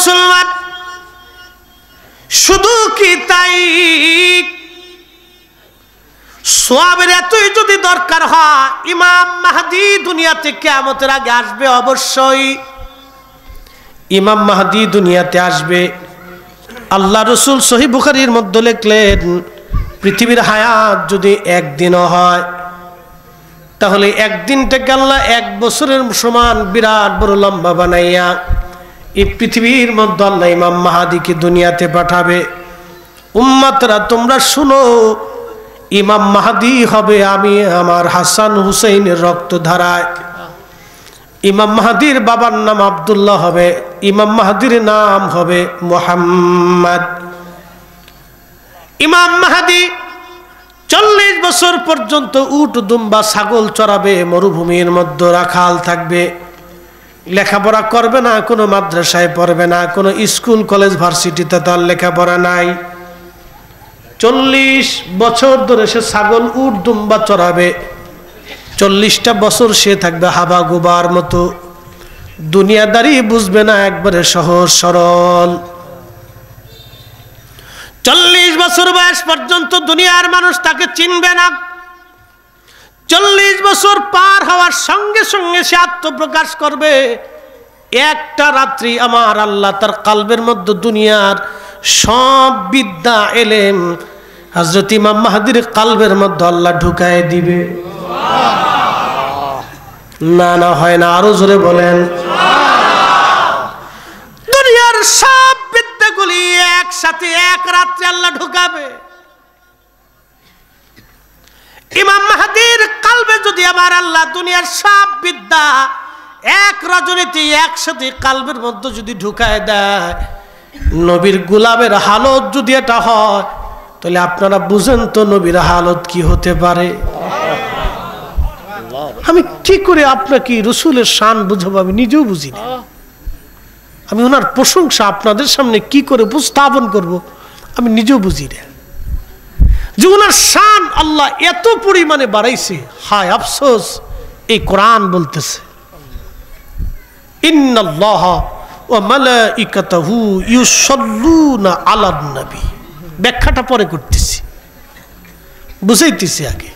মুসলমান, শুধু কি তাই, সওয়াবের এতই যদি দরকার হয়, ইমাম মাহদী দুনিয়াতে কিয়ামতের আগে আসবে। অবশ্যই ইমাম মাহদী দুনিয়াতে আসবে। আল্লাহ রসুল সহিহ বুখারীর মধ্যে লিখলেন, পৃথিবীর হায়াত যদি একদিনও হয়, তাহলে একদিনটাকে আল্লাহ 1 বছরের সমান বিরাট বড় লম্বা বানাইয়া এই পৃথিবীর মধ্যে আল্লাহ ইমাম মাহদীকে দুনিয়াতে পাঠাবে। উম্মতরা তোমরা শুনো, ইমাম মাহদী হবে আমি আমার হাসান হুসাইনের রক্তধারায়। ইমাম মাহদীর বাবার নাম আব্দুল্লাহ হবে, ইমাম মাহদীর নাম হবে মুহাম্মদ। ইমাম মাহদী 40 বছর পর্যন্ত উট দুম্বা ছাগল চড়াবে, মরুভূমির মধ্যে রাখাল থাকবে, লেখাপড়া করবে না, কোনো মাদ্রাসায় পড়বে না, কোনো স্কুল কলেজ ভার্সিটিতে তার লেখাপড়া নাই। 40 বছর ধরে সে ছাগল উট দুম্বা চড়াবে। 40টা বছর সে থাকবে হাবা গোবার মতো, দুনিয়াদারি বুঝবে না, একবারে সহজ সরল। 40 বছর বয়স পর্যন্ত দুনিয়ার মানুষ তাকে চিনবে না। 40 বছর পার হওয়ার সঙ্গে সঙ্গে সে আত্মপ্রকাশ করবে। একটা রাত্রি আমার আল্লাহ তার কালবের মধ্যে দুনিয়ার সব বিদ্যা এলেম হযরত ইমাম মাহদীর কালবের মধ্যে আল্লাহ ঢুকায় দিবে। না না হয় না, আরো জোরে বলেন। দুনিয়ার সব বিদ্যাগুলি একসাথে এক রাত্রে আল্লাহ ঢুকাবে। ইমাম মাহদীর কালবে যদি আমার আল্লাহ দুনিয়ার সব বিদ্যা এক রজনীতে একসাথে কালবের মধ্যে যদি ঢুকায় দেয়, নবীর গোলামের হালত যদি এটা হয়, তাহলে আপনারা বুঝেন তো নবীর হালত কি হতে পারে। আমি কি করে আপনাকে রসুলের শান বুঝাবো, আমি নিজেও বুঝি না। আমি ওনার প্রশংসা আপনাদের সামনে কি করে উপস্থাপন করব, আমি নিজেও বুঝি না। যে ওনার শান আল্লাহ এত পরিমাণে বাড়াইছে, হায় আফসোস এই কোরআন বলতেছে, ইন্নাল্লাহা ওয়া মালাইকাতাহু ইউসাল্লুনা আলান নবী। ব্যাখ্যাটা পরে করতেছি, বুঝাইতেছি আগে।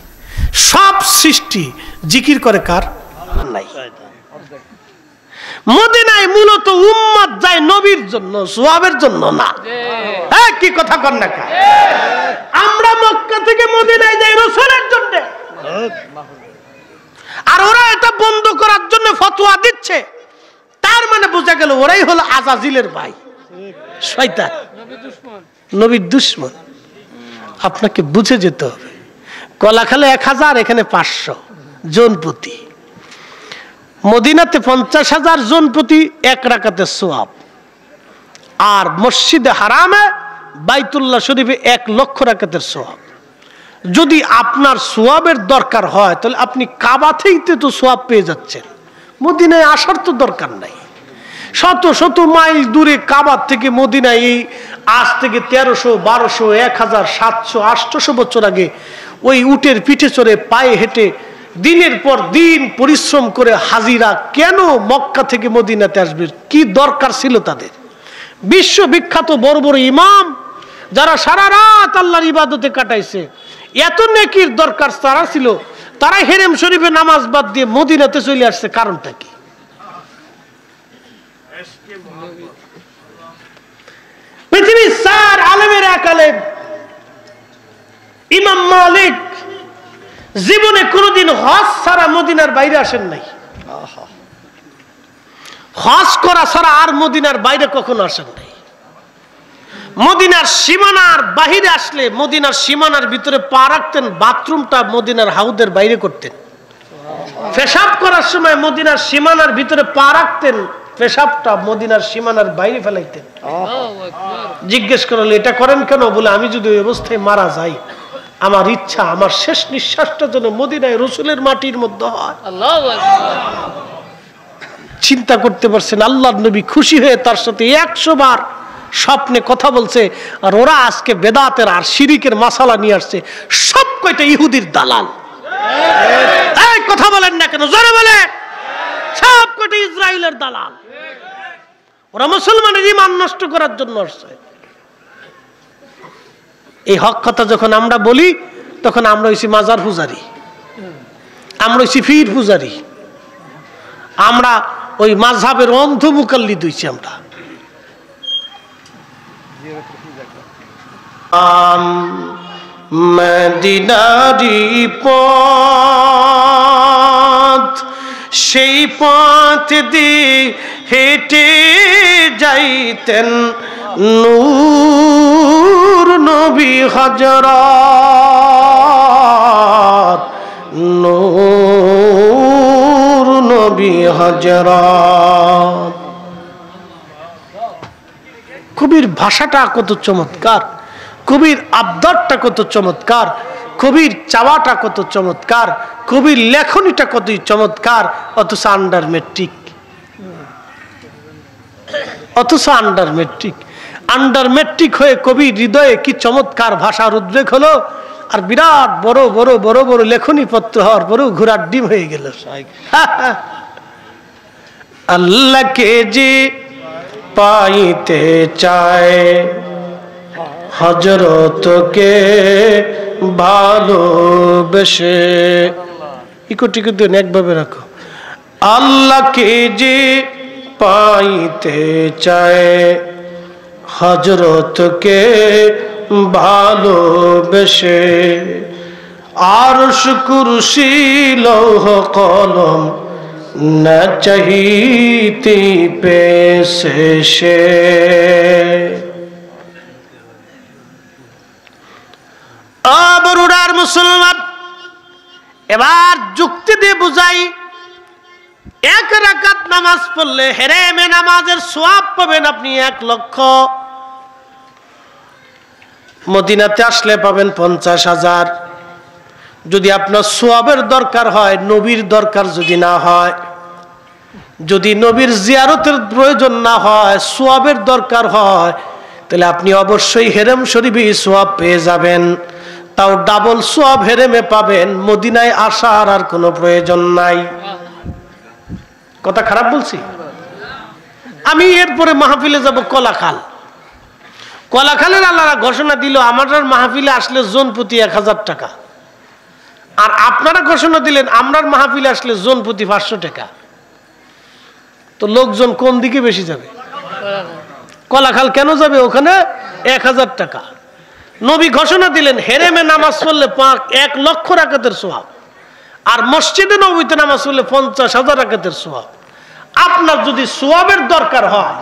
সব সৃষ্টি জিকির করে কার? নাই। মদিনায় মূলত উম্মত যায় নবীর জন্য, সওয়াবের জন্য না। হ্যাঁ, কি কথা কন না? আমরা মক্কা থেকে মদিনায় যাই রাসূলের জন্য, আর ওরা এটা বন্ধ করার জন্য ফতোয়া দিচ্ছে। তার মানে বোঝা গেল ওরাই হলো আজাজিলের ভাই, শয়তান, নবীর দুশমন। আপনাকে বুঝে যেতে হবে। কলাখালে 1000, এখানে 500 জন প্রতি। মদিনাতে 50,000 জন প্রতি 1 রাকাতের সওয়াব, আর মসজিদে হারামে বাইতুল্লাহ শরীফে 1 লক্ষ রাকাতের সওয়াব। যদি আপনার সওয়াবের দরকার হয়, তাহলে আপনি কাবা থেকে তো সওয়াব পেয়ে যাচ্ছেন, মদিনায় আসার তো দরকার নাই। শত শত মাইল দূরে কাবা থেকে মদিনায় এই আজ থেকে 1300, 1200, 1000, 700, 800 বছর আগে ওই উটের পিঠে চড়ে পায়ে হেঁটে দিনের পর দিন পরিশ্রম করে হাজিরা কেন মক্কা থেকে মদিনাতে আসবে? কি দরকার ছিল তাদের? বিশ্ববিখ্যাত বড় বড় ইমাম যারা সারা রাত আল্লাহর ইবাদতে কাটাইছে, এত নেকির দরকার তারা ছিল, তারা হেরেম শরীফে নামাজ বাদ দিয়ে মদিনাতে চলে আসছে। কারণটা কি? পৃথিবীর 4 আলেমের 1 আলেম ইমাম মালিক জীবনে কোনদিন হজ ছাড়া মদিনার বাইরে আসেন নাই। হজ করা ছাড়া আর মদিনার বাইরে কখনো আসেন নাই। মদিনার সীমানার বাহিরে আসলে মদিনার সীমানার ভিতরে পা রাখতেন, বাথরুমটা মদিনার হাউদের বাইরে করতেন। পেশাব করার সময় মদিনার সীমানার ভিতরে পা রাখতেন, পেশাবটা মদিনার সীমানার বাইরে ফেলাইতেন। জিজ্ঞেস করলে এটা করেন কেন? বলে আমি যদি ওই অবস্থায় মারা যাই, আমার ইচ্ছা আমার শেষ নিঃশ্বাসটা যেন মদিনায় রসুলের মাটির মধ্যে হয়। চিন্তা করতে পারছেন? আল্লাহর নবী খুশি হয়ে তার সাথে 100 বার স্বপ্নে কথা বলছে, আর ওরা আজকে বেদাতের আর শিরিকের মাসালা নিয়ে আসছে। সব কয়টা ইহুদির দালাল। এই কথা বলেন না কেন? জোরে বলে। সব কয়টা ইসরায়েলের দালাল। ওরা মুসলমানের ঈমান নষ্ট করার জন্য আসছে। এই হক কথা যখন আমরা বলি তখন আমরা হইছি মাজার পূজারি, আমরা হইছি পীর পূজারি, আমরা ওই মাযহাবের অন্ধ মুকাল্লিদ হইছি। আমরা মদিনারি পথ, সেই পথ দিয়ে হেঁটে যাইতেন নূর নবী হযরত, নূর নবী হযরত। কবির ভাষাটা কত চমৎকার, কবির আবদারটা কত চমৎকার, কবির চাওয়াটা কত চমৎকার, কবির লেখনীটা কতই চমৎকার, অথচ আন্ডার মেট্রিক, অথচ আন্ডার মেট্রিক। আন্ডার মেট্রিক হয়ে কবির হৃদয়ে কি চমৎকার ভাষার উদ্রেক হলো, আর বিরাট বড় বড় বড় বড় লেখনী পত্র হওয়ার পরেও ঘোড়ার ডিম হয়ে গেল। আল্লাহকে যে পাইতে চায় হযরতকে ভালোবেসে, ইকোটিকে দেন একভাবে রাখো। আল্লাহকে যে পাইতে চায় হযরতকে ভালোবেসে, আরশ কুরসি লৌহ কলম না চাহিতে পেছে সে। বরুড়ার মুসলমান, এবার যুক্তি দিয়ে বুঝাই, এক রাকাত নামাজ পড়লে হেরেমে নামাজের সওয়াব পাবেন আপনি 1 লক্ষ, মদিনাতে আসলে পাবেন 50,000। যদি আপনার সওয়াবের দরকার হয়, নবীর দরকার যদি না হয়, যদি নবীর জিয়ারতের প্রয়োজন না হয়, সওয়াবের দরকার হয়, তাহলে আপনি অবশ্যই হেরেম শরীফে সওয়াব পেয়ে যাবেন, তাও ডাবল সওয়াব হেরেমে পাবেন, মদিনায় আসার আর কোনো প্রয়োজন নাই। কথা খারাপ বলছি? আমি এরপরে মাহফিলে যাব কলাখাল। কলাখালের আল্লাহরা ঘোষণা দিল আমার মাহফিলে আসলে জন প্রতি 1000 টাকা, আর আপনারা ঘোষণা দিলেন আমরার মাহফিলে আসলে জন প্রতি 500 টাকা। তো লোকজন কোন দিকে বেশি যাবে? কলাখাল কেন যাবে? ওখানে 1000 টাকা। নবী ঘোষণা দিলেন হেরেমে নামাজ পড়লে 1 লক্ষ রাকাতের সওয়াব, আর মসজিদে নববীতে নামাজ পড়লে 50,000 রাকাতের সওয়াব। আপনার যদি সওয়াবের দরকার হয়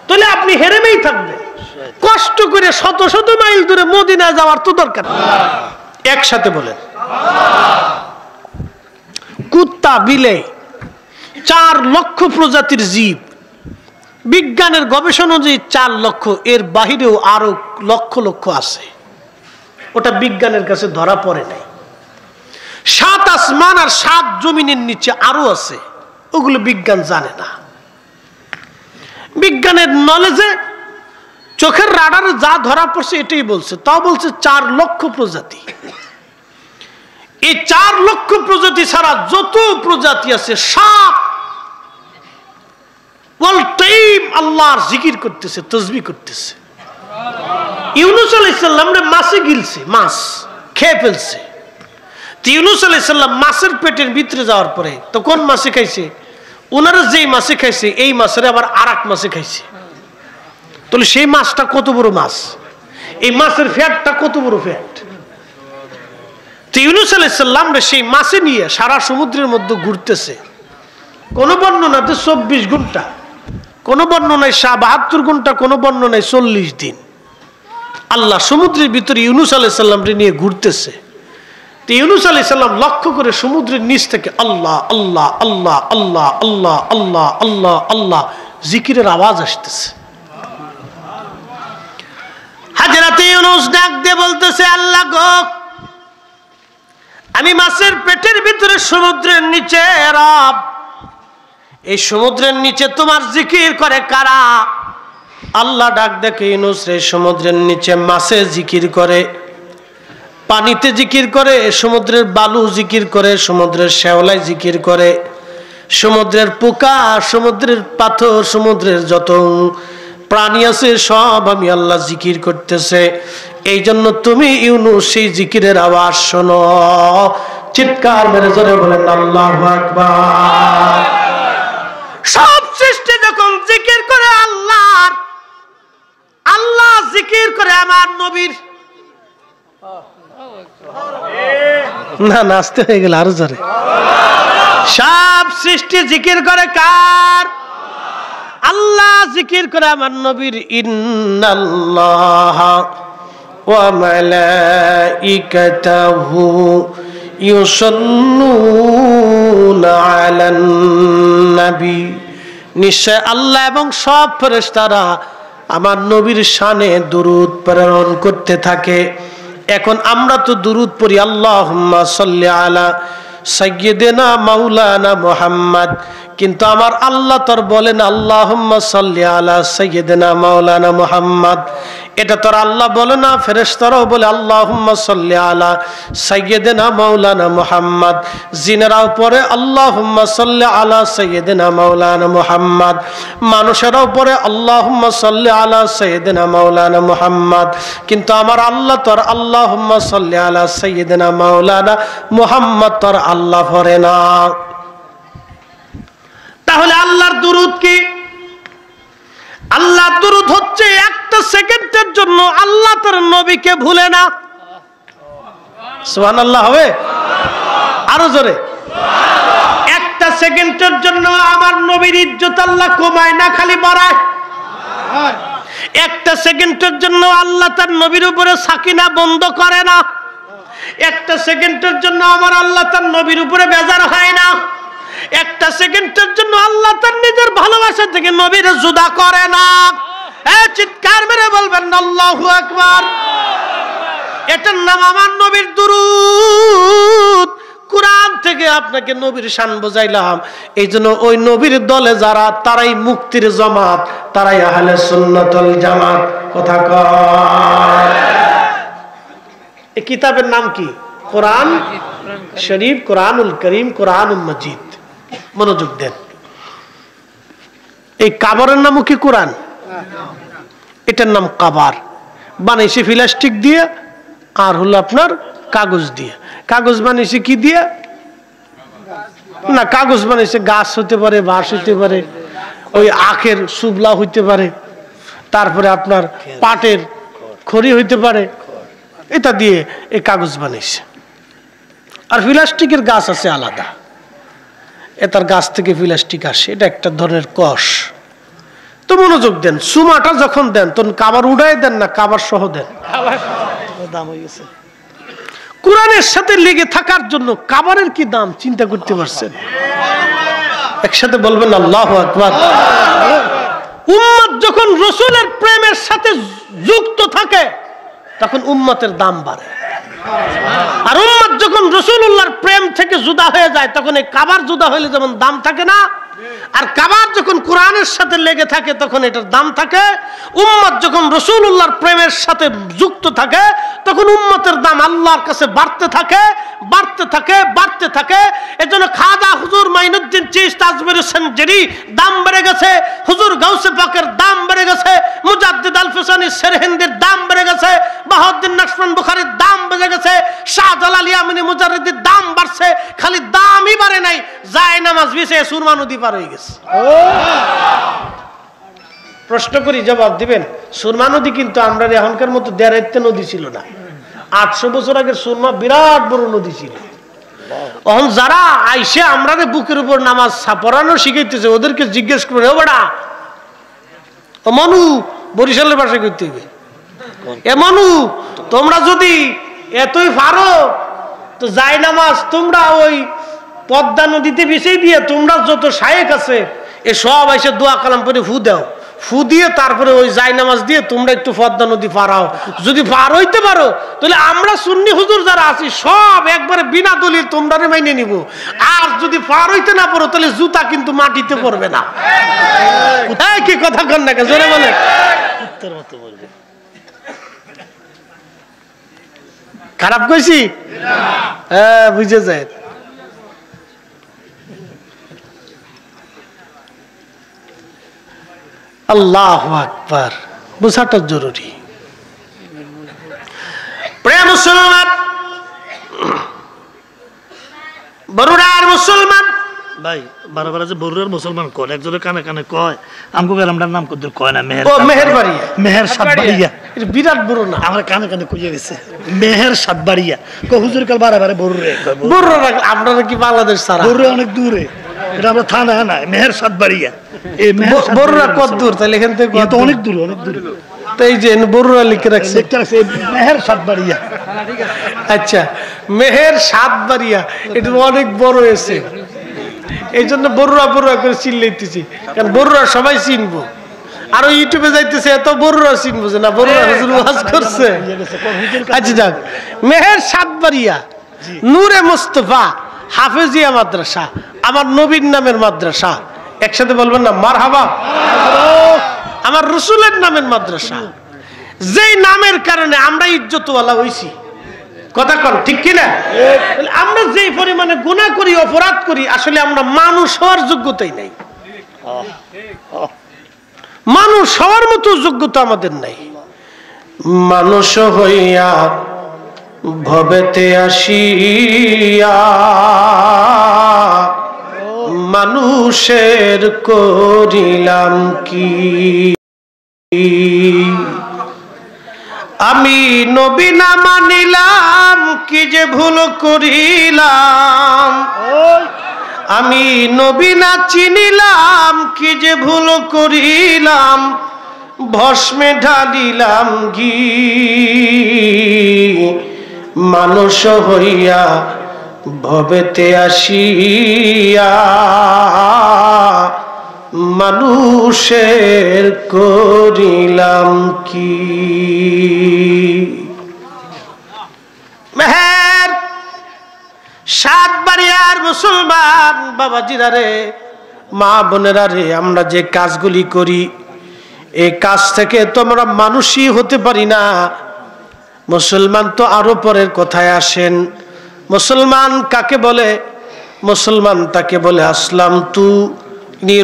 তাহলে আপনি হেরেমেই থাকবেন, কষ্ট করে শত শত মাইল দূরে মদিনায় যাওয়ার তো দরকার নেই। একসাথে বলেন কুত্তা, বিলে, 4 লক্ষ প্রজাতির জীব, বিজ্ঞানের গবেষণা অনুযায়ী 4 লক্ষ, এর বাহিরেও আরো লক্ষ লক্ষ আছে, ওটা বিজ্ঞানের কাছে ধরা পড়ে নাই। 7 আসমান আর 7 জমিনের নিচে আরো আছে, ওগুলো বিজ্ঞান জানে না। বিজ্ঞানের নলেজে চোখের রাডারে যা ধরা পড়ছে এটাই বলছে, তাও বলছে 4 লক্ষ প্রজাতি। এই 4 লক্ষ প্রজাতি ছাড়া যত প্রজাতি আছে সব অল টাইম আল্লাহর জিকির করতেছে, তাসবিহ করতেছে। ইউনূস আলাইহিস সালাম রে মাছে গিলছে, মাছ খেয়ে ফেলছে। ইউনূস আলাইহিস সালাম মাছের পেটের ভিতরে যাওয়ার পরে তো কোন মাছে খাইছে? ওনারা যেই মাছে খাইছে এই মাছের আবার আরেক মাছে খাইছে। তাহলে সেই মাছটা কত বড় মাছ, এই মাছের ফ্যাটটা কত বড় ফ্যাট। তো ইউনূস আলাইহিস সালাম রে সেই মাছে নিয়ে সারা সমুদ্রের মধ্যে ঘুরতেছে। কোন বর্ণনাতে 24 ঘন্টা, কোন বর্ণনায় 72 ঘন্টা, কোন বর্ণনায় 40 দিন আল্লাহ সমুদ্রের ভিতরে ইউনূস আলাইহিস সালাম রে নিয়ে ঘুরতেছে। তো ইউনূস আলাইহিস সালাম লক্ষ্য করে সমুদ্রের নিচ থেকে আল্লাহ আল্লাহ আল্লাহ আল্লাহ আল্লাহ আল্লাহ আল্লাহ আল্লাহ জিকিরের আওয়াজ আসতেছে। হাজরাতে ইউনূস ডাক দিয়ে বলতেছে, আল্লাহ গো, আমি মাছের পেটের ভিতরে সমুদ্রের নিচে রব, এই সমুদ্রের নিচে তোমার জিকির করে কারা? আল্লাহ ডাক দেখে ইউনূস রে, সমুদ্রের নিচে মাছে জিকির করে, পানিতে জিকির করে, সমুদ্রের বালু জিকির করে, সমুদ্রের শ্যাওলায় জিকির করে, সমুদ্রের পোকা, সমুদ্রের পাথর, সমুদ্রের যত প্রাণী আছে সব আমি আল্লাহ জিকির করতেছে। এই জন্য তুমি ইউনুস সেই জিকিরের আওয়াজ শোনো। চিৎকার মেরে জোরে বলেন আল্লাহু আকবার। সব সৃষ্টি যখন জিকির করে আল্লাহর, আল্লাহ জিকির করে আমার নবীর। না নাচতে হয়ে গেল আরো জোরে। সব সৃষ্টি জিকির করে কার? আল্লাহ জিকির করে আমার নবীর। ইন্নাল্লাহা ওয়া মালাইকাতাহু ইউসাল্লুনা আলান নবী। নিশ্চয় আল্লাহ এবং সব ফেরেশতারা আমার নবীর শানে দুরূদ প্রেরণ করতে থাকে। এখন আমরা তো দুরূদ পড়ি আল্লাহুম্মা সাল্লি আলা সাইয়্যিদিনা মাওলানা মুহাম্মদ, কিন্তু আমার আল্লাহ তোর বলেন আল্লাহুম্মা সাল্লি আলা সাইয়্যিদিনা মাওলানা মুহাম্মদ। এটা তোর আল্লাহ বলে না, ফেরেশতারাও বলে আল্লাহুম্মা সাল্লি আলা সাইয়্যিদিনা মাওলানা মুহাম্মদ। জিনেরাও পড়ে আল্লাহুম্মা সাল্লি আলা সাইয়্যিদিনা মাওলানা মুহাম্মদ। মানুষেরাও পড়ে আল্লাহুম্মা সাল্লি আলা সাইয়্যিদিনা মাওলানা মুহাম্মদ। কিন্তু আমার আল্লাহ তোর আল্লাহুম্মা সাল্লি আলা সাইয়্যিদিনা মাওলানা মুহাম্মদ তোর আল্লাহ পড়ে না। তাহলে আল্লাহর দুরূদ কি? আল্লাহর দুরূদ হচ্ছে একটা সেকেন্ডের জন্য আল্লাহ তার নবীকে ভুলে না। সুবহানাল্লাহ হবে আরো জোরে। একটা সেকেন্ডের জন্য আমার নবীর ইজ্জত আল্লাহ কমায় না, খালি বাড়ায়। একটা সেকেন্ডের জন্য আল্লাহ তার নবীর উপরে সাকিনা বন্ধ করে না। একটা সেকেন্ডের জন্য আমার আল্লাহ তার নবীর উপরে বেজার হয় না। একটা সেকেন্ডের জন্য আল্লাহ তার নিজের ভালোবাসা থেকে নবীর জুদা করে না। চিৎকার মেরে বলবেন আল্লাহু আকবার। এটার নাম আমার নবীর দুরূদ। কুরআন থেকে আপনাকে নবীর শান বোঝাইলাম। এই জন্য ওই নবীর দলে যারা, তারাই মুক্তির জামাত, তারাই আহলে সুন্নাত ওয়াল জামাত। কথা কয়। এই কিতাবের নাম কি? কোরআন শরীফ, কোরআনুল করিম, কোরআনুল মজিদ। মনোযোগ দেন। এই কাবারের নামও কি কোরআন? এটার নাম কাবার। বানাইছে প্লাস্টিক দিয়ে আর হলো আপনার কাগজ দিয়ে। কাগজ বানাইছে কি দিয়ে? না, কাগজ বানাইছে গাছ হতে পারে, বাঁশ হতে পারে, ওই আখের সুবলা হইতে পারে, তারপরে আপনার পাটের খড়ি হইতে পারে। এটা দিয়ে এই কাগজ বানাইছে। আর প্লাস্টিকের গাছ আছে আলাদা, এটার গাছ থেকে প্লাস্টিক আসে। এটা একটা ধরনের কষ। তো মনোযোগ দেন। সুমাটা যখন দেন তখন কাবার উড়াই দেন না, কাবার সহ দেন। দাম হয়ে গেছে। কোরআনের সাথে লেগে থাকার জন্য কাবারের কি দাম চিন্তা করতে পারছেন? একসাথে বলবেন আল্লাহু আকবার। উম্মত যখন রাসূলের প্রেমের সাথে যুক্ত থাকে তখন উম্মতের দাম বাড়ে। আর উম্মত যখন রাসূলুল্লাহর প্রেম থেকে জুদা হয়ে যায় তখন এই কাবার জুদা হইলে যেমন দাম থাকে না, আর কাবার যখন কোরআনের সাথে লেগে থাকে তখন এটার দাম থাকে। উম্মত যখন রাসূলুল্লাহর প্রেমের সাথে যুক্ত থাকে তখন উম্মতের দাম আল্লাহর কাছে বাড়তে থাকে, বাড়তে থাকে, বাড়তে থাকে। এজন্য খাজা হুজুর মাইনুদ্দিন চিশতি আজমেরী সেঞ্চুরি দাম বেড়ে গেছে, হুজুর গাউসে পাকের দাম বেড়ে গেছে, মুজাদ্দিদ আল ফিসানি সেরহিন্দির দাম বেড়ে গেছে, বাহাউদ্দিন নাকশবন্দ বুখারীর দাম বেড়ে গেছে, শাহজালাল ইয়ামানি মুজাররিদির দাম বাড়ছে। খালি দামই বাড়ে নাই, যায় নামাজ বিছে সুরমা নদী পার হয়ে গেছে। প্রশ্ন করি, জবাব দিবেন। সুরমা নদী কিন্তু আমরা এখনকার মতো দেড়াইতে নদী ছিল না। 800 বছর আগের সুরমা বিরাট বড় নদী ছিল। এখন যারা আইসে আমরা বুকের উপর নামাজ পড়ানো শিখাইতেছে ওদেরকে জিজ্ঞেস করবে, ও বেটা, ও মনু, বরিশালের ভাষায় করতে হবে, এ মনু, তোমরা যদি এতই পারো তো যাই নামাজ তোমরা ওই পদ্মা নদীতে বিছিয়ে দিয়ে তোমরা যত শায়েখ আছে এ সব এসে দোয়া কালাম করে ফু দাও, ফু দিয়ে তারপরে ওই জাই নামাজ দিয়ে তোমরা একটু পদ্মা নদী পারাও। যদি পার হইতে পারো তাহলে আমরা সুন্নি হুজুর যারা আছি সব একবারে বিনা দলিল তোমরা মাইনে নিব। আর যদি পার হইতে না পারো তাহলে জুতা কিন্তু মাটিতে পড়বে না। কি কথা কন না, জোরে বলে খারাপ কইছি? হ্যাঁ, বুঝে যায়। আল্লাহু আকবার, বোঝাটা জরুরি। প্রিয় মুসলমান, বরুড়ার মুসলমান ভাই, বারবার যে বরুড়ার মুসলমান কোন একজনের কানে কানে কয়, আমগো গ্রামটার নাম কত কয় না, মেহেরবাড়িয়া, মেহের সাতবাড়িয়া, এটা বিরাট বড় না, আমার কানে কানে কইয়া গেছে মেহের সাতবাড়িয়া। কো হুজুর কাল বারে বরুড়ে, বরুড়া আপনারা কি বাংলাদেশ ছাড়া? বরুড়া অনেক দূরে, এটা আমরা থানা না, মেহের সাতবাড়িয়া। এই বরুড়া কত দূর তাহলে এখান থেকে? তো অনেক দূর, অনেক দূর। তো এই যে বরুড়া লিখে রাখছে, মেহের সাতবাড়িয়া। আচ্ছা, মেহের সাতবাড়িয়া, এটা অনেক বড় হয়েছে, এই জন্য বরুড়া বরুড়া করে চিল্লাইতেছি, কারণ বরুড়া সবাই চিনবো। আরো ইউটিউবে যাইতেছে, এত বরুড়া চিনবো যে না বরুড়া হুজুর ওয়াজ করছে। আচ্ছা যাক, মেহের সাতবাড়িয়া নূরে মুস্তফা হাফেজিয়া মাদ্রাসা, আমার নবীর নামের মাদ্রাসা। একসাথে বলবেন না মারহাবা? আমার রসুলের নামের মাদ্রাসা, যেই নামের কারণে আমরা ইজ্জতওয়ালা হইছি। কথা কন ঠিক কিনা? আমরা যেই পরিমাণে গুনাহ করি, অপরাধ করি, আসলে আমরা মানুষ হওয়ার যোগ্যতাই নাই। মানুষ হওয়ার মতো যোগ্যতা আমাদের নাই। মানুষ হইয়া ভবেতে আসিয়া মানুষের করিলাম কি? আমি নবী না মানিলাম, কি যে ভুল করিলাম। আমি নবী না চিনিলাম, কি যে ভুল করিলাম। ভস্মে ঢালিলাম ঘি, মানুষ হইয়া ভবেতে আসিয়া মানুষের করিলাম কি? মেহের সাতবাড়িয়ার মুসলমান বাবাজিরা রে, মা বোনেরা রে, আমরা যে কাজগুলি করি, এই কাজ থেকে তোমরা মানুষই হতে পারি না। মুসলমান তো আরো পরের কথায় আসেন। মুসলমান কাকে বলে? মুসলমান তাকে বলে আসলাম তু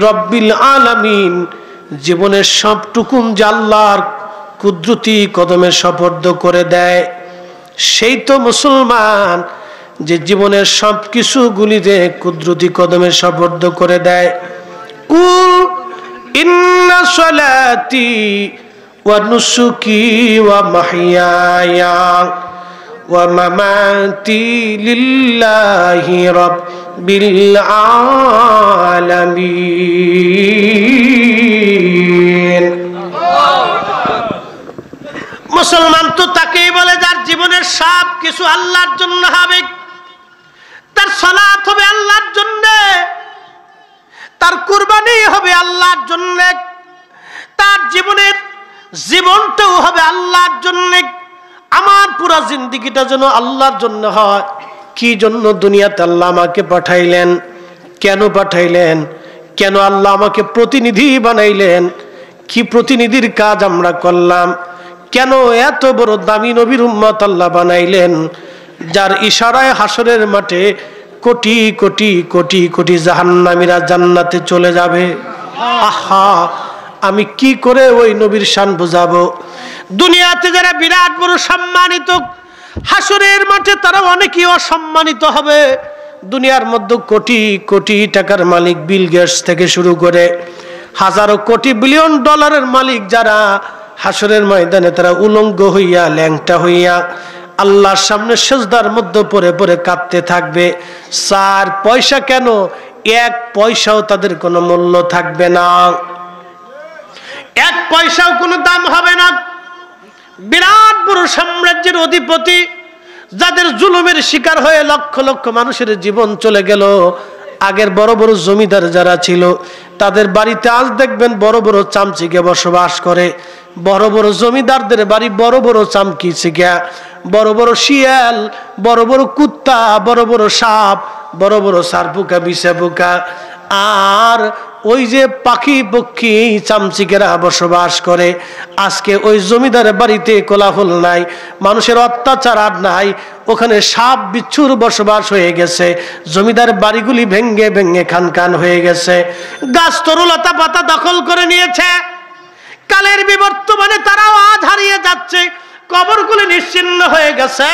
রব্বিল আলামিন, জীবনের সবটুকুন যে আল্লাহর কুদরতি কদমে সুপর্দ করে দেয়, সেই তো মুসলমান যে জীবনের সব কিছু গুলিতে কুদরতি কদমে সুপর্দ করে দেয়। কুল ইন্না সলাতি ওয়া নুসুকি ওয়া মাহইয়ায়া ওয়া মামাতি লিল্লাহি রাব্বিল আলামিন। মুসলমান তো তাকেই বলে যার জীবনের সব কিছু আল্লাহর জন্য হবে। তার সালাত হবে আল্লাহর জন্য, তার কুরবানি হবে আল্লাহর জন্য, তার জীবনটাও হবে আল্লাহর জন্য। আমার পুরা জিন্দেগিটা যেন আল্লাহর জন্য হয়। কি জন্য দুনিয়াতে আল্লাহ আমাকে পাঠাইলেন? কেন পাঠাইলেন? কেন আল্লাহ আমাকে প্রতিনিধি বানাইলেন? কি প্রতিনিধির কাজ আমরা করলাম? কেন এত বড় দামি নবীর উম্মত আল্লাহ বানাইলেন, যার ইশারায় হাসরের মাঠে কোটি কোটি কোটি কোটি জাহান্নামীরা জান্নাতে চলে যাবে? আহা, আমি কি করে ওই নবীর শান বুঝাবো? দুনিয়াতে যারা বিরাট বড় সম্মানিত, হাসরের মাঠে তারা অনেকেই অসম্মানিত হবে। দুনিয়ার মধ্যে কোটি কোটি টাকার মালিক বিল গেটস থেকে শুরু করে হাজারো কোটি বিলিয়ন ডলারের মালিক যারা, হাসরের ময়দানে তারা উলঙ্গ হইয়া, ল্যাংটা হইয়া আল্লাহর সামনে সিজদার মধ্যে পড়ে পড়ে কাঁদতে থাকবে। 4 পয়সা কেন, 1 পয়সাও তাদের কোনো মূল্য থাকবে না, 1 পয়সাও কোনো দাম হবে না। বিরাট বড় সাম্রাজ্যের অধিপতি, যাদের জুলুমের শিকার হয়ে লক্ষ লক্ষ মানুষের জীবন চলে গেল। আগের বড় বড় জমিদার যারা ছিল, তাদের বাড়িতে আজ দেখবেন বড় বড় চামচিকে বসবাস করে। বড় বড় জমিদারদের বাড়ি বড় বড় চামকি চিকা, বড় বড় শিয়াল, বড় বড় কুত্তা, বড় বড় সাপ, বড় বড় সারপোকা, বিছা পোকা, আর ওই যে পাখি পক্ষী চামচিকেরা বসবাস করে। আজকে ওই জমিদারের বাড়িতে কোলাহল নাই, মানুষের অত্যাচার আর নাই, ওখানে সাপ বিচ্ছুর বসবাস হয়ে গেছে। জমিদার বাড়িগুলি ভেঙ্গে ভেঙ্গে খান খান হয়ে গেছে, গাছ তরুলতা পাতা দখল করে নিয়েছে। কালের বিবর্তমানে তারাও আজ হারিয়ে যাচ্ছে, কবরগুলো নিশ্চিহ্ন হয়ে গেছে।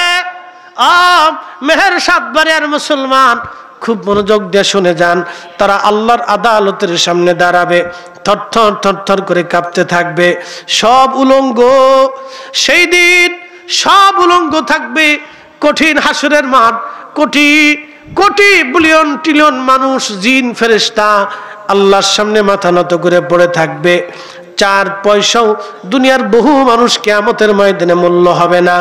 মেহের সাতবাড়িয়ার মুসলমান খুব মনোযোগ দিয়ে শুনে যান, তারা আল্লাহর আদালতের সামনে দাঁড়াবে, থরথর থরথর করে কাঁপতে থাকবে, সব উলঙ্গ। সেই দিন সব উলঙ্গ থাকবে, কঠিন হাসরের মাঠ, কোটি কোটি বিলিয়ন ট্রিলিয়ন মানুষ, জিন ফেরেশতা আল্লাহর সামনে মাথা নত করে পড়ে থাকবে। 4 পয়সাও দুনিয়ার বহু মানুষ কিয়ামতের ময়দানে মূল্য হবে না,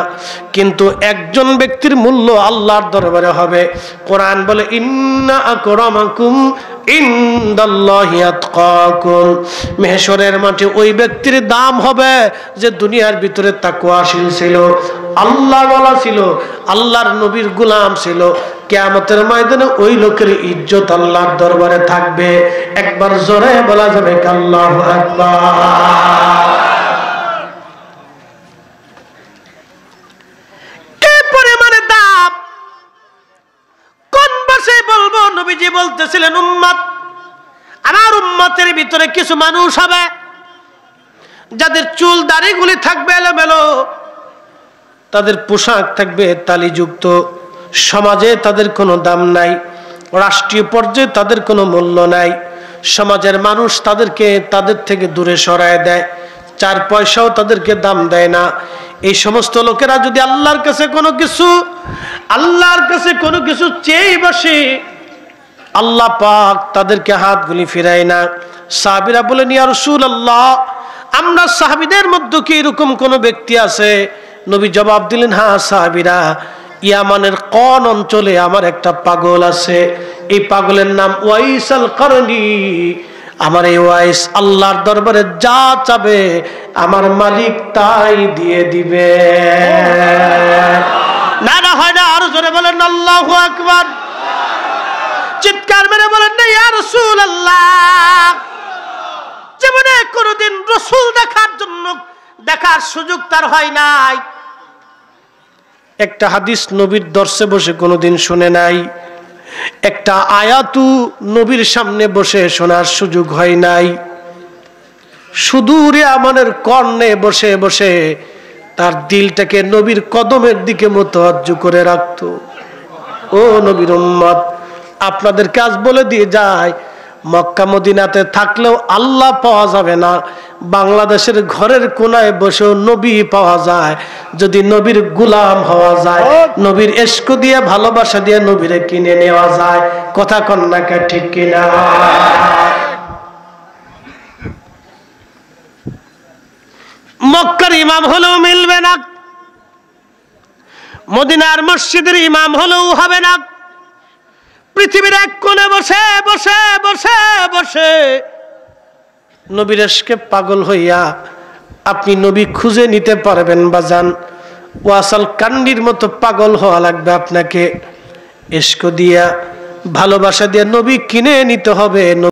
কিন্তু একজন ব্যক্তির মূল্য আল্লাহর দরবারে হবে। কোরআন বলে ইন্না আকরামাকুম ইনদাল্লাহি আতকাকুম। মেহশরের মাঠে ওই ব্যক্তির দাম হবে যে দুনিয়ার ভিতরে তাকওয়াশীল ছিল, আল্লাহ ওয়ালা ছিল, আল্লাহর নবীর গোলাম ছিল। কিয়ামতের ময়দানে ওই লোকের ইজ্জত আল্লাহর দরবারে থাকবে। একবার জোরে বলা যাবে আল্লাহু আকবার। এই পরিমাণে দাম কোন ভাষায় বলবো? নবীজি বলতেছিলেন, উম্মত, আমার উম্মতের ভিতরে কিছু মানুষ হবে যাদের চুল দাড়িগুলি থাকবে এলোমেলো, তাদের পোশাক থাকবে তালিযুক্ত, সমাজে তাদের কোনো দাম নাই, রাষ্ট্রীয় পর্যায়ে তাদের কোনো মূল্য নাই, সমাজের মানুষ তাদের থেকে দূরে সরায় দেয়, 4 পয়সাও তাদেরকে দাম দেয় না। এই সমস্ত লোকেরা যদি আল্লাহর কাছে কোনো কিছু চেয়ে বসে, আল্লাহ পাক তাদেরকে হাতগুলি ফিরায় না। সাহাবীরা বলেন, ইয়া রাসূলুল্লাহ, আমরা সাহাবীদের মধ্যে কি এরকম কোন ব্যক্তি আছে? নবী জবাব দিলেন, হ্যাঁ সাহাবীরা, ইয়ামানের কোন অঞ্চলে আমার একটা পাগল আছে, এই পাগলের নাম ওয়াইস আল করনি। আমার এই ওয়াইস আল্লাহর দরবারে যা চাবে আমার মালিক তাই দিয়ে দিবে। না হয় না, আরো জোরে বলেন আল্লাহু আকবার। চিৎকার মেরে বলেন না ইয়া রাসূলুল্লাহ। জীবনে কোনদিন রাসূল দেখার সুযোগ তার হয় নাই, একটা হাদিস নবীর দর্শে বসে কোনোদিন শুনে নাই, একটা আয়াতু নবীর সামনে বসে শোনার সুযোগ হয় নাই। সুদূরে আমাদের কর্ণে বসে বসে তার দিলটাকে নবীর কদমের দিকে মুতাওয়াজ্জু করে রাখতো। ও নবীর উম্মত, আপনাদের কাজ বলে দিয়ে যায়, মক্কা মদিনাতে থাকলেও আল্লাহ পাওয়া যাবে না, বাংলাদেশের ঘরের কোনায় বসেও নবী পাওয়া যায় যদি নবীর গোলাম হওয়া যায়, নবীর ইশক দিয়ে ভালোবাসা দিয়ে নবীরে কিনে নেওয়া যায়। কথা কন্যাকে ঠিক কিনা? মক্কার ইমাম হলেও মিলবে না, মদিনার মসজিদের ইমাম হলেও হবে না। পৃথিবীর এক কোণে বসে বসে বসে বসে নবীর ইশকে পাগল হইয়া আপনি নবী খুঁজে নিতে পারবেন বাজান? ওয়াসাল কান্ডির মতো পাগল হওয়া লাগবে আপনাকে। ইশক দিয়া ভালোবাসা দিয়ে নবী কিনে নিতে হবে।